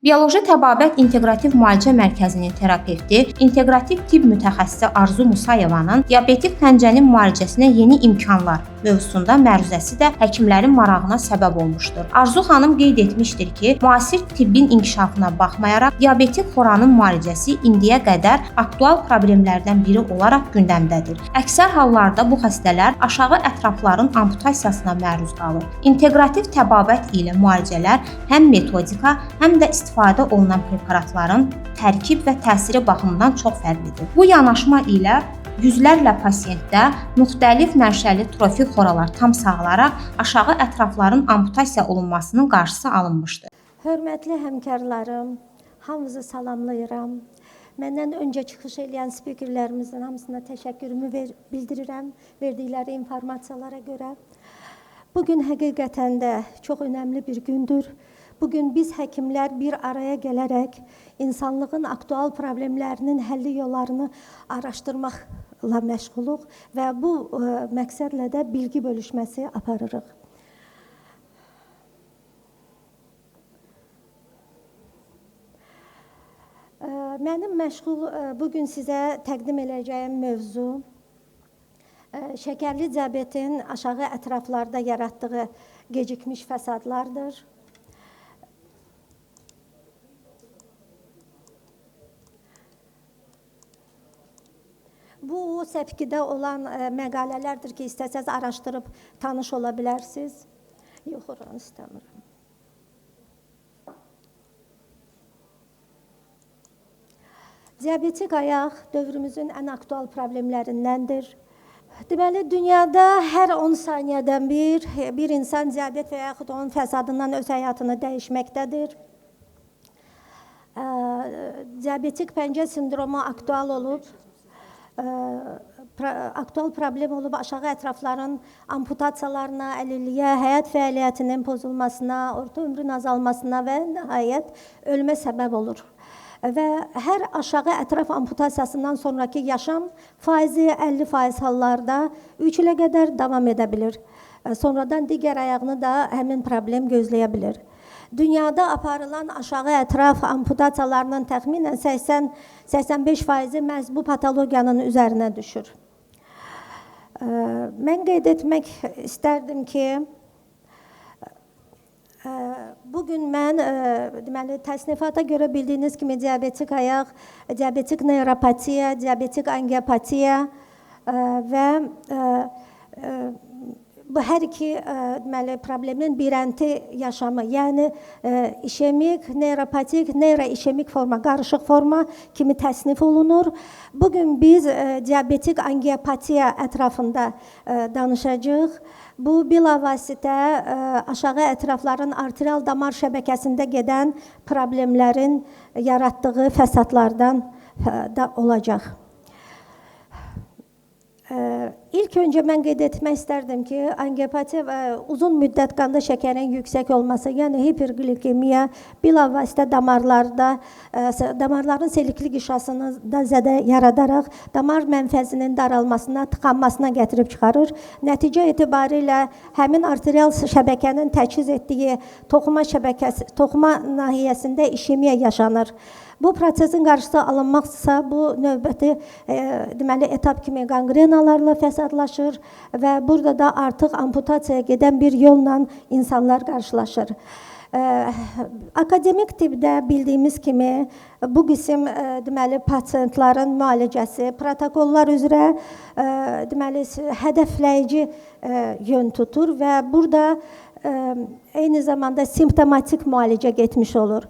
Bioloji Təbabət İnteqrativ Müalicə Mərkəzinin terapevti, inteqrativ tibb mütəxəssisi Arzu Musayevanın diabetik pəncənin müalicəsinə yeni imkanlar mövzusunda məruzəsi də həkimlərin marağına səbəb olmuşdur. Arzu xanım qeyd etmişdir ki, müasir tibbin inkişafına baxmayaraq diabetik xoranın müalicəsi indiyə qədər aktual problemlərdən biri olaraq gündəmdədir. Əksər hallarda bu xəstələr aşağı ətrafların amputasiyasına məruz qalır. İnteqrativ təbabət ilə müalicələr həm metodika, həm də istifadə olunan preparatların tərkib və təsiri baxımından çox fərqlidir. Bu yanaşma ilə yüzlərlə pasiyentdə müxtəlif mənşəli trofik xoralar tam sağalaraq aşağı ətrafların amputasiya olunmasının qarşısı alınmışdır. Hörmətli həmkarlarım, hamınızı salamlayıram. Məndən öncə çıxış edən spikerlərimizin hamısına təşəkkürümü bildirirəm verdikləri informasiyalara görə. Bugün həqiqətən də çox önəmli bir gündür. Bugün biz həkimlər bir araya gələrək insanlığın aktual problemlərinin həlli yollarını araşdırmaqla məşğuluq və bu məqsədlə də bilgi bölüşməsi aparırıq. Mənim bugün sizə təqdim edəcəyim mövzu şəkərli diabetin aşağı ətraflarda yaratdığı gecikmiş fəsadlardır. Bu səfkidə olan məqalələrdir ki, istəsəz araşdırıb tanış ola bilərsiniz. Yox, oranı istəmirəm. Diabetik ayaq dövrümüzün ən aktual problemlərindəndir. Deməli, dünyada hər 10 saniyədən bir insan diabet və yaxud onun fəsadından öz həyatını dəyişməkdədir. Diabetik pəncə sindromu aktual problem olub aşağı ətrafların amputasiyalarına, əlilliyə, həyat fəaliyyətinin pozulmasına, orta ömrün azalmasına və nəhayət ölmə səbəb olur. Və hər aşağı ətraf amputasiyasından sonraki yaşam faizi 50% hallarda 3 ilə qədər davam edə bilir. Sonradan digər ayağını da həmin problem gözləyə bilir. Dünyada aparılan aşağı ətraf amputasiyalarının təxminən 80-85% məhz bu patologiyanın üzərinə düşür. Mən qeyd etmək istərdim ki, bugün mən deməli təsnifata görə bildiyiniz kimi diabetik ayaq, diabetik neuropatiya, diabetik angiopatiya və bu hər iki deməli problemin birənti yaşamı, yəni işemik, neuropatik, neyroişemik forma, qarışıq forma kimi təsnif olunur. Bugün biz diabetik angiopatiya ətrafında danışacağıq. Bu bilavasitə aşağı ətrafların arterial damar şəbəkəsində gedən problemlərin yaratdığı fəsadlardan da olacaq. İlk öncə mən qeyd etmək istərdim ki, angiopatiya uzun müddət qanda şəkərin yüksək olması, yəni hiperglikemiya bilavasitə damarların selikli qişasını da zədə yaradaraq damar mənfəzinin daralmasına, tıxanmasına gətirib çıxarır. Nəticə etibarilə həmin arterial şəbəkənin təchiz etdiyi toxuma nahiyəsində işemiya yaşanır. Bu prosesin qarşısı alınmaqsa, bu növbəti deməli etap kimi qangrenalarla fəsadlaşır və burada da artıq amputasiyaya gedən bir yolla insanlar qarşılaşır. Akademik tibbdə bildiyimiz kimi bu qism deməli pasientlərin müalicəsi protokollar üzrə deməli hədəfləyici yön tutur və burada eyni zamanda simptomatik müalicə getmiş olur.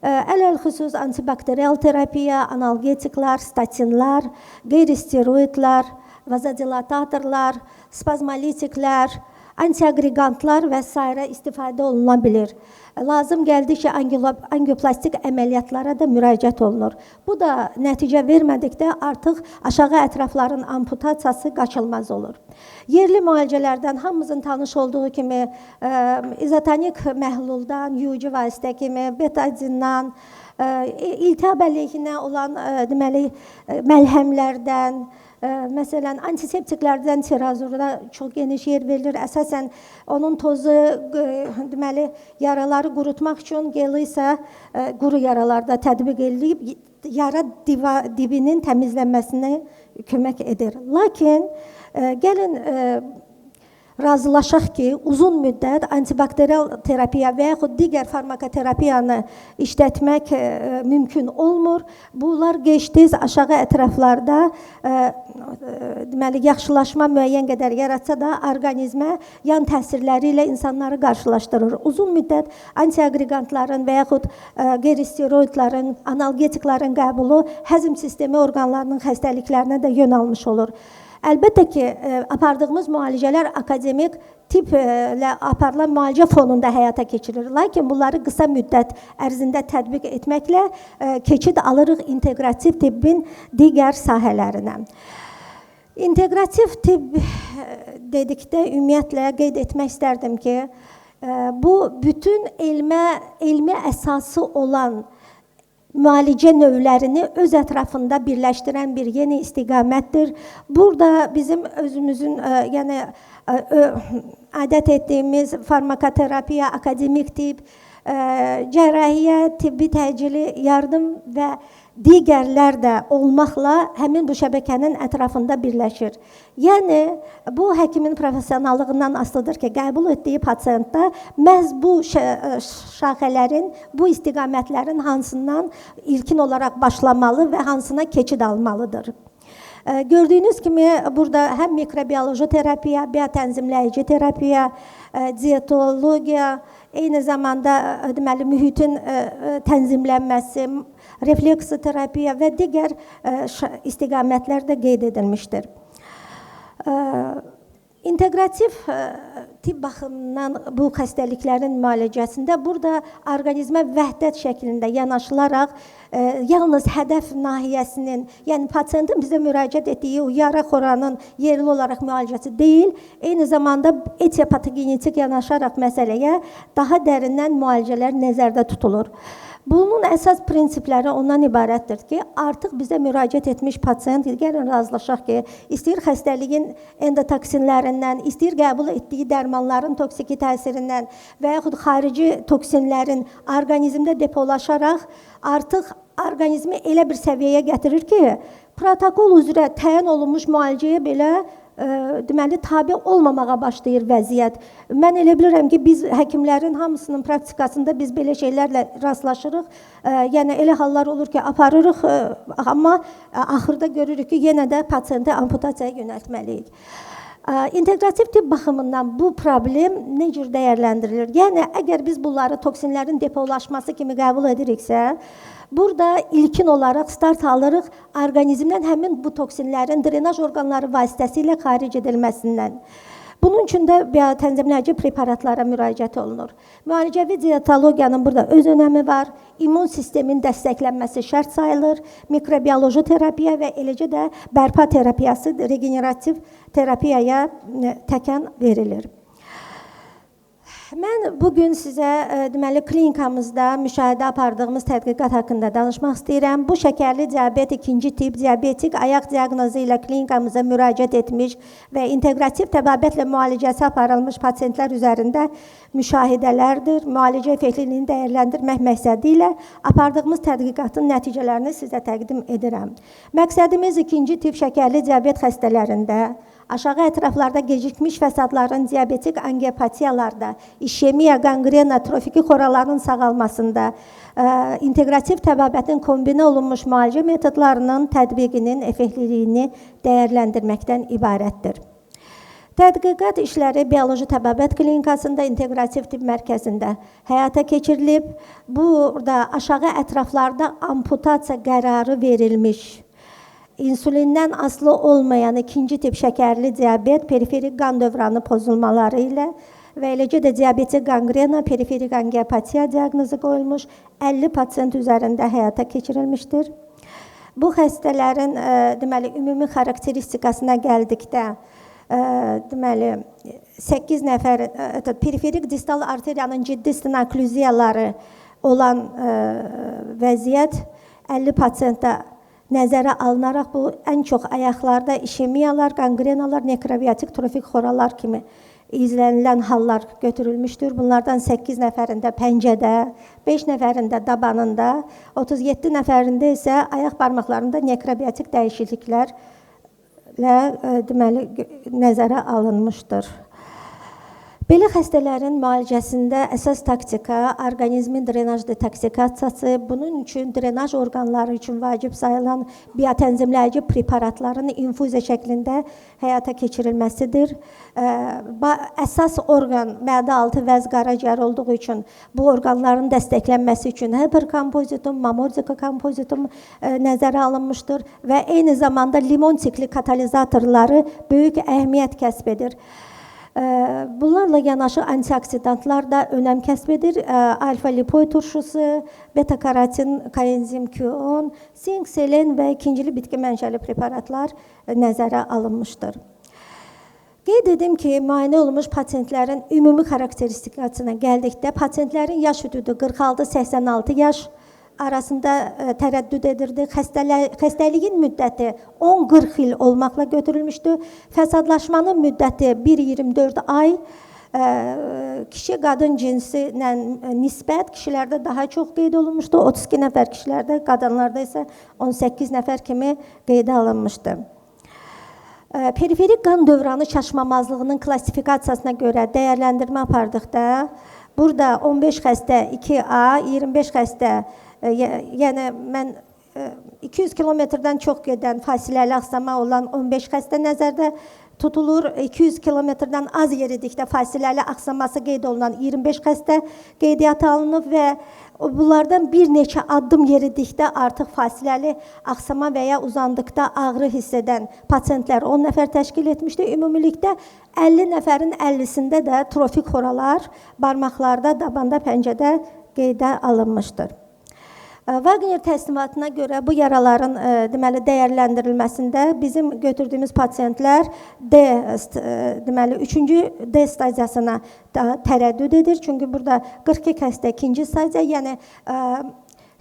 Ələlxüsus antibakterial terapiya, analgetiklər, statinlər, qeyri-steroidlər, vazodilatatorlar, spazmolitiklər, antiagregantlar və s. istifadə oluna bilir. Lazım gəldikcə angioplastik əməliyyatlara da müraciət olunur. Bu da nəticə vermədikdə artıq aşağı ətrafların amputasiyası qaçılmaz olur. Yerli müalicələrdən hamımızın tanış olduğu kimi izotonik məhluldan, yuyucu vasitə kimi, betadindan, İltihab əleyhinə olan deməli məlhəmlərdən, məsələn antiseptiklərdən tirazurda çox geniş yer verilir. Əsasən onun tozu deməli yaraları qurutmaq üçün geli isə quru yaralarda tətbiq edilib yara dibinin təmizlənməsinə kömək edir. Lakin gəlin razılaşaq ki, uzun müddət antibakterial terapiya və yaxud digər farmakoterapiyanı işlətmək mümkün olmur. Bunlar gec-tez aşağı ətraflarda deməli yaxşılaşma müəyyən qədər yaratsa da orqanizmə yan təsirləri ilə insanları qarşılaşdırır. Uzun müddət antiaqregantların və yaxud qeyri-steroidlərin, analgetiklərin qəbulu həzm sistemi orqanlarının xəstəliklərinə də yön almış olur. Əlbəttə ki, apardığımız müalicələr akademik tiplə aparılan müalicə fonunda həyata keçirilir. Lakin bunları qısa müddət ərzində tətbiq etməklə keçid alırıq inteqrativ tibbin digər sahələrinə. İnteqrativ tibb dedikdə ümumiyyətlə qeyd etmək istərdim ki, bu bütün elmi əsası olan müalicə növlərini öz ətrafında birləşdirən bir yeni istiqamətdir. Burada bizim özümüzün, yəni adət etdiyimiz farmakoterapiya, akademik tibb, cərrahiyyə, tibbi təcili yardım və digərlər də olmaqla həmin bu şəbəkənin ətrafında birləşir. Yəni, bu həkimin professionallığından asılıdır ki, qəbul etdiyi pasiyentdə məhz bu şaxələrin, bu istiqamətlərin hansından ilkin olaraq başlamalı və hansına keçid almalıdır. Gördüyünüz kimi, burada həm mikrobioloji terapiya, biotənzimləyici terapiya, dietologiya, eyni zamanda deməli, mühitin tənzimlənməsi, refleksi terapiya və digər istiqamətlər də qeyd edilmişdir. İnteqrativ tibb baxımından bu xəstəliklərin müalicəsində burada orqanizmə vəhdət şəklində yanaşılaraq yalnız hədəf nahiyəsinin, yəni pasiyentin bizə müraciət etdiyi o yara xoranın yerli olaraq müalicəsi deyil, eyni zamanda etiopatogenetik yanaşaraq məsələyə daha dərindən müalicələr nəzərdə tutulur. Bunun əsas prinsipləri ondan ibarətdir ki, artıq bizə müraciət etmiş pasiyent, gəlin razılaşaq ki, istəyir xəstəliyin endotoksinlərindən, istəyir qəbul etdiyi dərmanların toksiki təsirindən və yaxud xarici toksinlərin orqanizmdə depolaşaraq artıq orqanizmi elə bir səviyyəyə gətirir ki, protokol üzrə təyin olunmuş müalicəyə belə deməli, tabi olmamağa başlayır vəziyyət. Mən elə bilirəm ki, biz həkimlərin hamısının praktikasında biz belə şeylərlə rastlaşırıq. Yəni, elə hallar olur ki, aparırıq, amma axırda görürük ki, yenə də pasiyenti amputasiyaya yönəltməliyik. İnteqrativ tibb baxımından bu problem nə cür dəyərləndirilir? Yəni, əgər biz bunları toksinlərin depolaşması kimi qəbul ediriksə, burada ilkin olaraq start alırıq orqanizmdən həmin bu toksinlərin drenaj orqanları vasitəsilə xaric edilməsindən. Bunun üçün də biotənzimləyici preparatlara müraciət olunur. Müalicəvi dietologiyanın burada öz önəmi var. İmmun sistemin dəstəklənməsi şərt sayılır. Mikrobioloji terapiya və eləcə də bərpa terapiyası, regenerativ terapiyaya təkan verilir. Mən bugün sizə deməli klinikamızda müşahidə apardığımız tədqiqat haqqında danışmaq istəyirəm. Bu şəkərli diabet 2-ci tip diabetik ayaq diaqnozu ilə klinikamıza müraciət etmiş və inteqrativ təbabətlə müalicəsi aparılmış pasiyentlər üzərində müşahidələrdir. Müalicə effektliyini dəyərləndirmək məqsədi ilə apardığımız tədqiqatın nəticələrini sizə təqdim edirəm. Məqsədimiz 2-ci tip şəkərli diabet xəstələrində aşağı ətraflarda gecikmiş fəsadların diabetik angiopatiyalarda, işemiya, qangrena, trofiki xoraların sağalmasında, inteqrativ təbabətin kombinə olunmuş müalicə metodlarının tətbiqinin effektliyini dəyərləndirməkdən ibarətdir. Tədqiqat işləri bioloji təbabət klinikasında, inteqrativ tibb mərkəzində həyata keçirilib. Burada aşağı ətraflarda amputasiya qərarı verilmiş, insulindən asılı olmayan 2-ci tip şəkərli diabet, periferik qan dövranı pozulmaları ilə və eləcə də diabetik qangrena, periferik angiopatiya diaqnozu qoyulmuş 50 pasiyent üzərində həyata keçirilmişdir. Bu xəstələrin deməli, ümumi xarakteristikasına gəldikdə, deməli, 8 nəfər periferik distal arteriyanın ciddi stenoklüziyaları olan vəziyyət 50 pasientdə nəzərə alınaraq bu ən çox ayaqlarda işemiyalar, qangrenalar, nekrobiyotik trofik xoralar kimi izlənilən hallar götürülmüşdür. Bunlardan 8 nəfərində pəncədə, 5 nəfərində dabanında, 37 nəfərində isə ayaq barmaqlarında nekrobiyotik dəyişikliklərlə deməli nəzərə alınmışdır. Belə xəstələrin müalicəsində əsas taktika orqanizmin drenaj detoksikasiyası, bunun üçün drenaj orqanları üçün vacib sayılan biotənzimləyici preparatların infuziya şəklində həyata keçirilməsidir. Əsas orqan mədə-altı vəz qaraciyər olduğu üçün bu orqanların dəstəklənməsi üçün hiperkompozitum, mammorzika kompozitum nəzərə alınmışdır və eyni zamanda limon sikli katalizatorları böyük əhəmiyyət kəsb edir. Bunlarla yanaşı antioksidantlar da önəm kəsb edir. Alfa-lipoid turşusu, beta-karotin, koenzim Q10, sink, selen və ikincili bitki mənşəli preparatlar nəzərə alınmışdır. Qeyd edim ki, müayinə olunmuş pasientlərin ümumi xarakteristikasına gəldikdə, pasientlərin yaş hüdudu 46-86 yaş arasında tərəddüd edirdi. Xəstəliyin müddəti 10-40 il olmaqla götürülmüşdü. Fəsadlaşmanın müddəti 1-24 ay. Kişi qadın cinsi ilə nisbət kişilərdə daha çox qeyd olunmuşdu. 32 nəfər kişilərdə, qadınlarda isə 18 nəfər kimi qeydə alınmışdı. Periferik qan dövranı çaşmamazlığının klassifikasiyasına görə dəyərləndirmə apardıqda, burada 15 xəstə 2A, 25 xəstə, yəni mən 200 kilometrdən çox gedən fasiləli axsama olan 15 xəstə nəzərdə tutulur. 200 kilometrdən az yeridikdə fasiləli axsaması qeyd olunan 25 xəstə qeydiyyata alınıb və bunlardan bir neçə addım yeridikdə artıq fasiləli axsama və ya uzandıqda ağrı hiss edən pasientlər 10 nəfər təşkil etmişdi. Ümumilikdə 50 nəfərin 50-sində də trofik xoralar barmaqlarda, dabanda, pəncədə qeydə alınmışdır. Wagner təsnifatına görə bu yaraların deməli dəyərləndirilməsində bizim götürdüyümüz pasientlər deməli 3-cü D stadiyasına tərəddüd edir. Çünki burada 42 xəstə 2-ci stadiya, yəni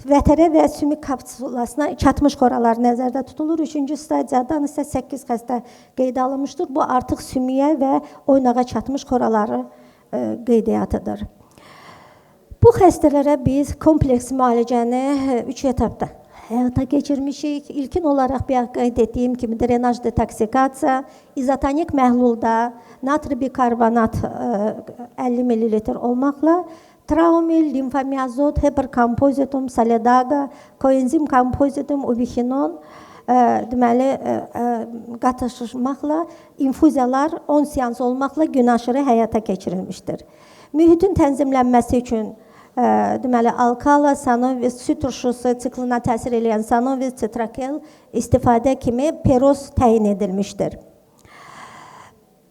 vətərə və sümük kapsulasına çatmış xoralar nəzərdə tutulur. 3-cü stadiyadan isə 8 xəstə qeydə alınmışdır. Bu artıq sümüyə və oynağa çatmış xoraları qeydiyyatıdır. Bu xəstələrə biz kompleks müalicəni 3 etapda həyata keçirmişik. İlkin olaraq bir qeyd etdiyim kimi drenaj detoksikasiya, izotonik məhlulda natri bikarbonat 50 ml olmaqla traumil, limfomiyazot, hiperkompozitum, solidaga, koenzim kompozitum, ubiquinon deməli qatışmaqla infuziyalar 10 seans olmaqla gün aşırı həyata keçirilmişdir. Mühitin tənzimlənməsi üçün deməli alkala, sanovis, süd turşusu siklina təsir edən sanovis, citrakel istifadə kimi peroz təyin edilmişdir.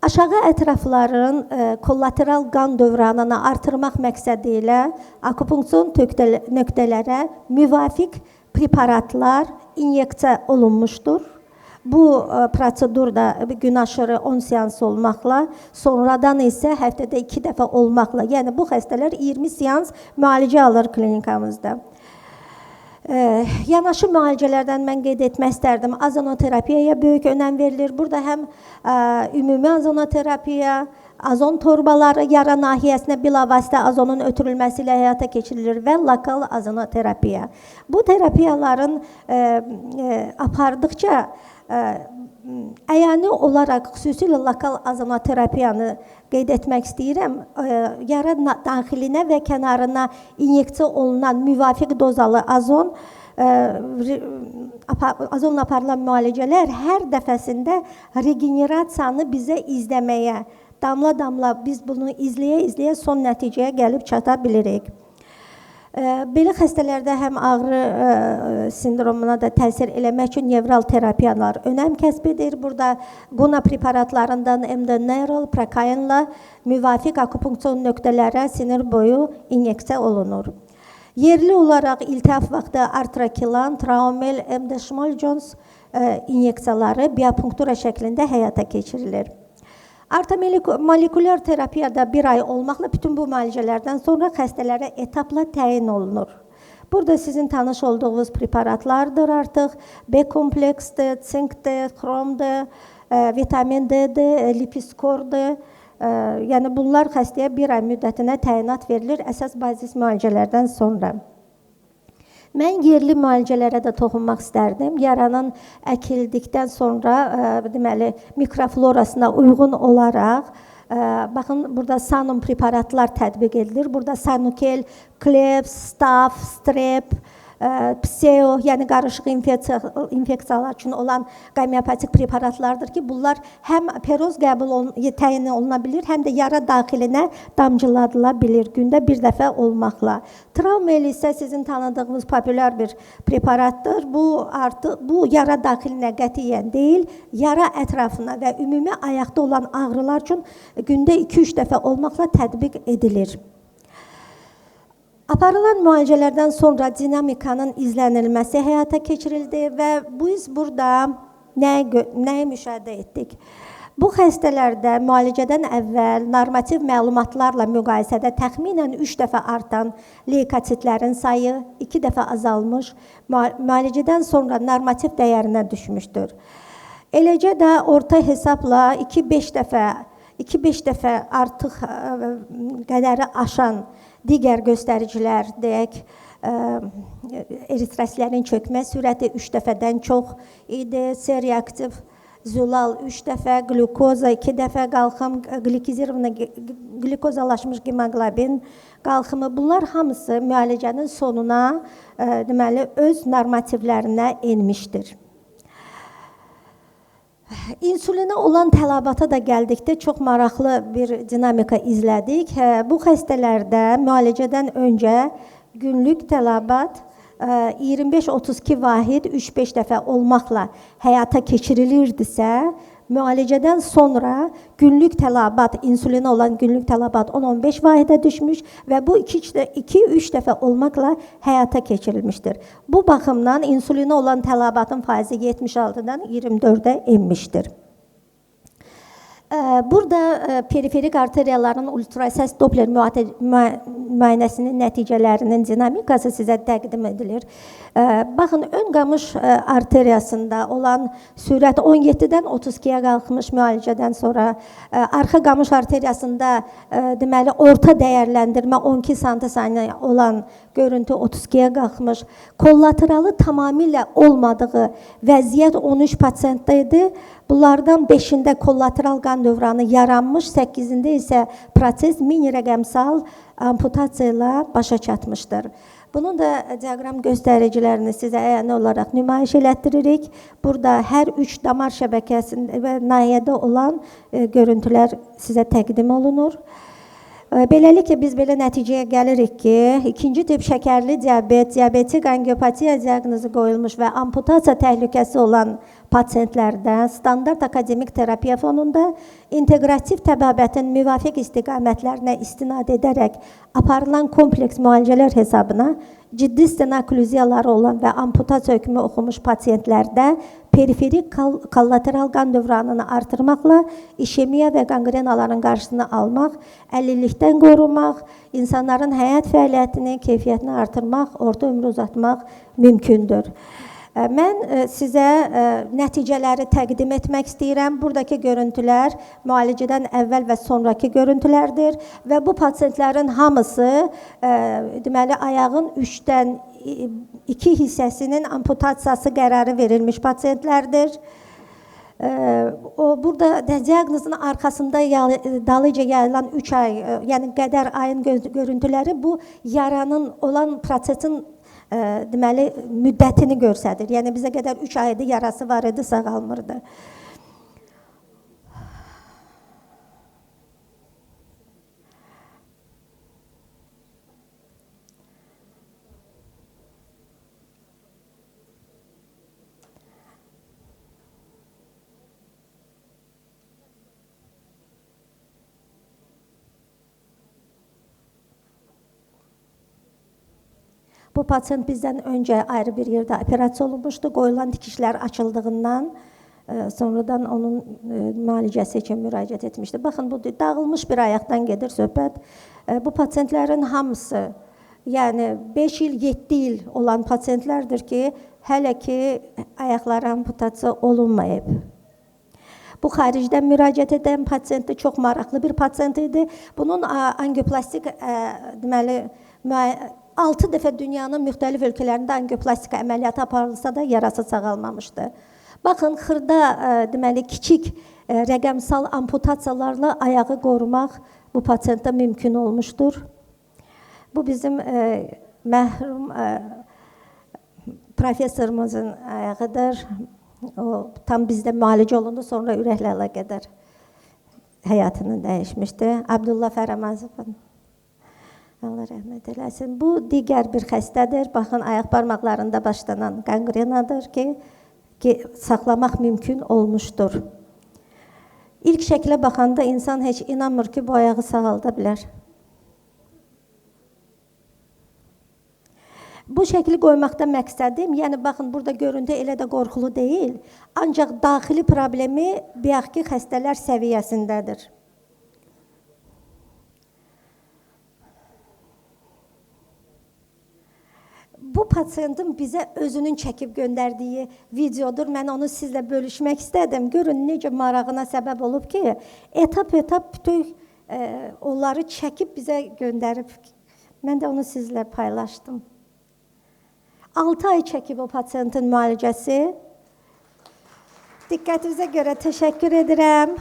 Aşağı ətrafların kollateral qan dövranını artırmaq məqsədi ilə akupunksion nöqtələrə müvafiq preparatlar inyeksiya olunmuşdur. Bu prosedurda gün aşırı 10 seans olmaqla, sonradan isə həftədə 2 dəfə olmaqla, yəni bu xəstələr 20 seans müalicə alır klinikamızda. Yanaşı müalicələrdən mən qeyd etmək istərdim. Azonoterapiyaya böyük önəm verilir. Burada həm ümumi azonoterapiya, azon torbaları yara nahiyəsinə bilavasitə azonun ötürülməsi ilə həyata keçirilir və lokal azonoterapiya. Bu terapiyaların apardıqca əyani olaraq xüsusilə lokal azonoterapiyanı qeyd etmək istəyirəm. Yara daxilinə və kənarına inyeksiya olunan müvafiq dozalı azonla aparılan müalicələr hər dəfəsində regenerasiyanı bizə izləməyə, damla-damla biz bunu izləyə-izləyə son nəticəyə gəlib çata bilirik. Belə xəstələrdə həm ağrı sindromuna da təsir eləmək üçün nevral terapiyalar önəm kəsb edir. Burada quna preparatlarından MD-Neural, Prokainla müvafiq akupunksion nöqtələrə sinir boyu inyeksiya olunur. Yerli olaraq iltihab vaxtı artrakilan, traumel, MD-Schmoll-Jones inyeksiyaları biopunktura şəklində həyata keçirilir. Artomolekulyar terapiyada 1 ay olmaqla bütün bu müalicələrdən sonra xəstələrə etapla təyin olunur. Burada sizin tanış olduğunuz preparatlardır artıq. B kompleksdir, sinkdir, xromdur, vitamin D'dir, lipiskordur. Yəni bunlar xəstəyə 1 ay müddətinə təyinat verilir əsas bazis müalicələrdən sonra. Mən yerli müalicələrə də toxunmaq istərdim. Yaranın əkildikdən sonra deməli mikroflorasına uyğun olaraq baxın burada Sanum preparatlar tətbiq edilir. Burada Sanukel, Klebs, Staph, Strep, Pseo, yəni qarışıq infeksiyalar üçün olan qomeopatik preparatlardır ki, bunlar həm peroz təyin oluna bilir, həm də yara daxilinə damcıladıla bilir gündə bir dəfə olmaqla. Travmel isə sizin tanıdığınız populyar bir preparatdır. Bu yara daxilinə qətiyyən deyil, yara ətrafına və ümumi ayaqda olan ağrılar üçün gündə 2-3 dəfə olmaqla tətbiq edilir. Aparılan müalicələrdən sonra dinamikanın izlənilməsi həyata keçirildi və biz burada nəyi müşahidə etdik? Bu xəstələrdə müalicədən əvvəl normativ məlumatlarla müqayisədə təxminən 3 dəfə artan leykositlərin sayı 2 dəfə azalmış, müalicədən sonra normativ dəyərinə düşmüşdür. Eləcə də orta hesabla 2-5 dəfə artıq qədəri aşan digər göstəricilər, deyək, eritrositlərin çökmə sürəti 3 dəfədən çox idi, C-reaktiv zülal 3 dəfə, glukoza 2 dəfə qalxım, glikozalaşmış hemoqlobin qalxımı, bunlar hamısı müalicənin sonuna deməli öz normativlərinə enmişdir. İnsulinə olan tələbata da gəldikdə çox maraqlı bir dinamika izlədik. Bu xəstələrdə müalicədən öncə günlük tələbat 25-32 vahid 3-5 dəfə olmaqla həyata keçirilirdisə, müalicədən sonra günlük tələbat, insulinə olan günlük tələbat 10-15 vahidə düşmüş və bu 2-3 dəfə olmaqla həyata keçirilmişdir. Bu baxımdan insulinə olan tələbatın faizi 76-dan 24-ə enmişdir. Burada periferik arteriyaların ultrasəs Doppler müayinəsinin nəticələrinin dinamikası sizə təqdim edilir. Baxın, ön qamış arteriyasında olan sürət 17-dən 32-yə qalxmış müalicədən sonra, arxa qamış arteriyasında deməli orta dəyərləndirmə 12 sm olan görüntü 32-yə qalxmış, kollateralı tamamilə olmadığı vəziyyət 13 pasientdə idi. Bunlardan 5-də kollateral qan dövranı yaranmış, 8-də isə proses mini rəqəmsal amputasiya ilə başa çatmışdır. Bunun da diaqram göstəricilərini sizə əyani olaraq nümayiş elətdiririk. Burada hər 3 damar şəbəkəsində və nahiyədə olan görüntülər sizə təqdim olunur. Beləliklə biz belə nəticəyə gəlirik ki, 2-ci tip şəkərli diabet, diabetik angiopatiya diaqnozu qoyulmuş və amputasiya təhlükəsi olan pasientlərdə standart akademik terapiya fonunda inteqrativ təbabətin müvafiq istiqamətlərinə istinad edərək aparılan kompleks müalicələr hesabına ciddi stenokkluziyaları olan və amputasiya hökmü oxumuş pasientlərdə periferik kollateral qan dövranını artırmaqla işemiya və qangrenaların qarşısını almaq, əlillikdən qorumaq, insanların həyat fəaliyyətini, keyfiyyətini artırmaq, orta ömrü uzatmaq mümkündür. Mən sizə nəticələri təqdim etmək istəyirəm. Buradakı görüntülər müalicədən əvvəl və sonraki görüntülərdir və bu pasientlərin hamısı deməli ayağın 3-dən 2 hissəsinin amputasiyası qərarı verilmiş pasientlərdir. Burada diaqnozun arxasında dalıca yayılan 3 ay, yəni qədər ayın görüntüləri bu yaranın olan prosesin deməli müddətini göstərir. Yəni bizə qədər 3 ayda yarası var idi, sağalmırdı. Bu pasient bizdən öncə ayrı bir yerdə operasiya olunmuşdu. Qoyulan tikişlər açıldığından sonradan onun müalicəsi üçün müraciət etmişdi. Baxın, bu dağılmış bir ayaqdan gedir söhbət. Bu pasientlərin hamısı Yəni 5 il, 7 il olan pasientlərdir ki, hələ ki ayaqları amputasiya olunmayıb. Bu xaricdən müraciət edən pasient də çox maraqlı bir pasient idi. Bunun angioplastik deməli 6 dəfə dünyanın müxtəlif ölkələrində angioplastika əməliyyatı aparılsa da yarası sağalmamışdı. Baxın, xırda deməli kiçik rəqəmsal amputasiyalarla ayağı qorumaq bu pasientdə mümkün olmuşdur. Bu bizim mərhum professorumuzun ayağıdır. O tam bizdə müalicə olundu, sonra ürəklə əlaqədar həyatını dəyişmişdi. Abdullah Fərəmazov, Allah rəhmət eləsin. Bu digər bir xəstədir. Baxın, ayaq barmaqlarında başlanan qanqrenadır ki, saxlamaq mümkün olmuşdur. İlk şəklə baxanda insan heç inanmır ki, bu ayağı sağalda bilər. Bu şəkli qoymaqda məqsədim, yəni baxın, burada görüntü elə də qorxulu deyil, ancaq daxili problemi bayaq ki, xəstələr səviyyəsindədir. Bu pasientin bizə özünün çəkib göndərdiyi videodur. Mən onu sizlə bölüşmək istədim. Görün, necə marağına səbəb olub ki, etap-etap bütün onları çəkib bizə göndərib. Mən də onu sizlə paylaşdım. 6 ay çəkib o pasientin müalicəsi. Diqqətinizə görə təşəkkür edirəm.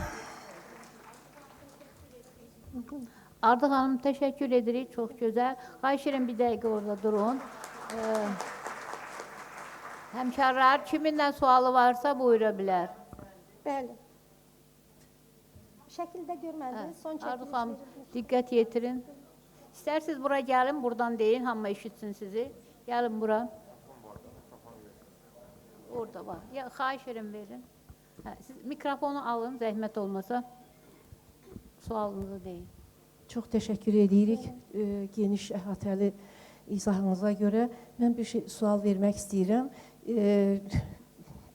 Ardıq xanım, təşəkkür edirik, çox gözəl. Xahiş edirəm, bir dəqiqə orada durun. Həmkarlar, kiminlə sualı varsa buyura bilər. Bəli. Şəkildə görmədiniz, son çəkiliş. Ardıq xanım, diqqət yetirin. İstərsiniz bura gəlin, buradan deyin, hamı eşitsin sizi. Gəlin bura. Orada var. Ya, xahiş edirəm, verin. Siz mikrofonu alın, zəhmət olmasa. Sualınızı deyin. Çox təşəkkür edirik geniş əhatəli izahınıza görə. Mən bir sual vermək istəyirəm.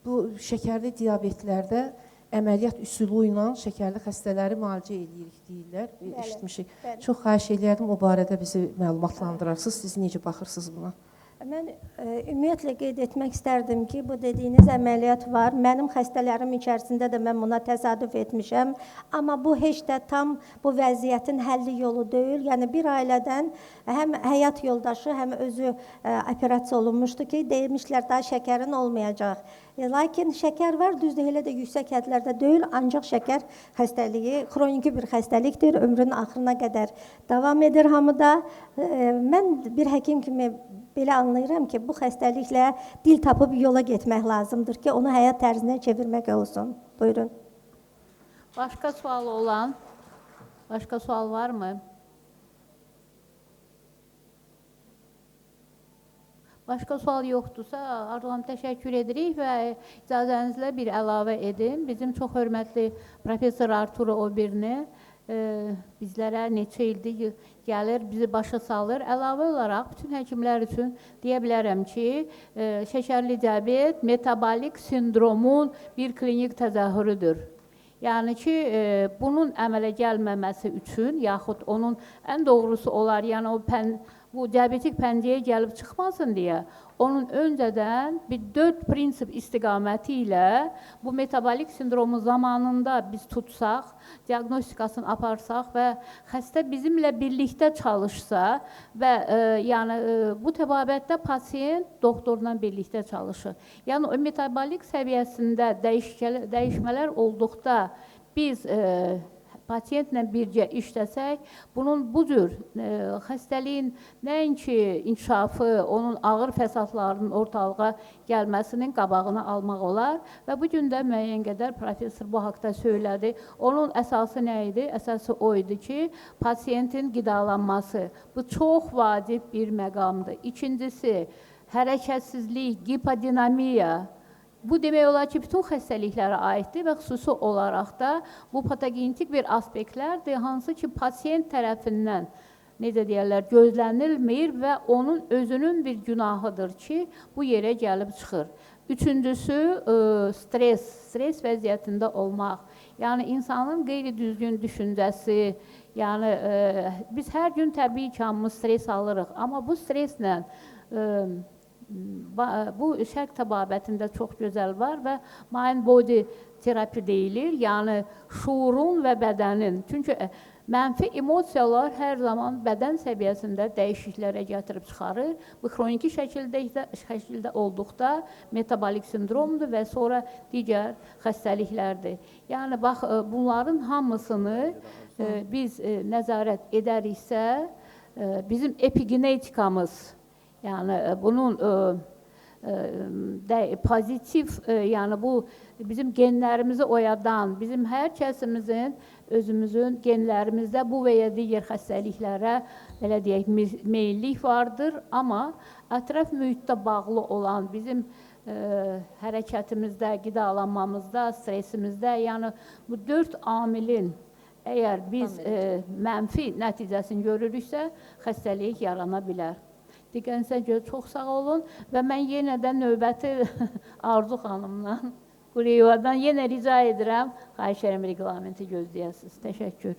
Bu şəkərli diabetlərdə əməliyyat üsulu ilə şəkərli xəstələri müalicə edirik deyirlər, eşitmişik. Çox xahiş edirəm, o barədə bizi məlumatlandırarsınız. Siz necə baxırsınız buna? Mən ümumiyyətlə qeyd etmək istərdim ki, bu dediyiniz əməliyyat var. Mənim xəstələrim içərisində də mən buna təsadüf etmişəm. Amma bu heç də tam bu vəziyyətin həlli yolu deyil. Yəni bir ailədən həm həyat yoldaşı, həm özü operasiya olunmuşdu ki, demişlər daha şəkərin olmayacaq. Lakin şəkər var, düzdür, elə də yüksək hədlərdə deyil, ancaq şəkər xəstəliyi xroniki bir xəstəlikdir, ömrünün axırına qədər davam edir hamıda. Mən bir həkim kimi belə anlayıram ki, bu xəstəliklə dil tapıb yola getmək lazımdır ki, onu həyat tərzinə çevirmək olsun. Buyurun. Başqa sualı olan? Başqa sual varmı? Başqa sual yoxdursa, Arzulam təşəkkür edirik və icazənizlə bir əlavə edim. Bizim çox hörmətli professor Arturo Obirni bizlərə neçə ildir gəlir, bizi başa salır. Əlavə olaraq bütün həkimlər üçün deyə bilərəm ki, şəkərli diabet metabolik sindromun bir klinik təzahürüdür. Yəni ki, bunun əmələ gəlməməsi üçün, yaxud onun ən doğrusu olar, yəni bu diabetik pəncəyə gəlib çıxmasın deyə, onun öncədən bir 4 prinsip istiqaməti ilə bu metabolik sindromu zamanında biz tutsaq, diaqnostikasını aparsaq və xəstə bizimlə birlikdə çalışsa və yəni bu təbabətdə pasiyent doktorla birlikdə çalışır. Yəni o metabolik səviyyəsində dəyişmələr olduqda biz pasiyentlə bircə işləsək, bunun bu cür xəstəliyin nəinki inkişafı, onun ağır fəsadlarının ortalığa gəlməsinin qabağını almaq olar və bu gün də müəyyən qədər professor bu haqda söylədi. Onun əsası nə idi? Əsası o idi ki, pasiyentin qidalanması. Bu çox vacib bir məqamdır. İkincisi, hərəkətsizlik, hipodinamiya. Bu demək olar ki, bütün xəstəliklərə aiddir və xüsusi olaraq da bu patogenetik bir aspektlərdir, hansı ki, pasiyent tərəfindən necə deyərlər, gözlənilmir və onun özünün bir günahıdır ki, bu yerə gəlib çıxır. Üçüncüsü stres vəziyyətində olmaq. Yəni insanın qeyri-düzgün düşüncəsi, yəni biz hər gün təbii ki, hamımız stres alırıq, amma bu streslə bu şərq təbabətində çox gözəl var və mind body terapi deyilir, yəni şuurun və bədənin. Çünki mənfi emosiyalar hər zaman bədən səviyyəsində dəyişikliklərə gətirib çıxarır. Bu xroniki şəkildə olduqda metabolik sindromdur və sonra digər xəstəliklərdir. Yəni bax, bunların hamısını biz nəzarət edəriksə, bizim epigenetikamız, yəni bunun pozitiv, yəni bu bizim genlərimizi oyadan, bizim hər kəsimizin özümüzün genlərimizdə bu və ya digər xəstəliklərə, belə deyək, meyillik vardır, amma ətraf mühitdə bağlı olan bizim hərəkətimizdə, qidalanmamızda, stresimizdə, yəni bu 4 amilin əgər biz mənfi nəticəsini görürüksə, xəstəlik yarana bilər. Diqqətinizə görə çox sağ olun və mən yenə də növbəti Arzu xanımdan, Quliyevadan yenə rica edirəm, xahiş edirəm reglamenti gözləyəsiniz. Təşəkkür.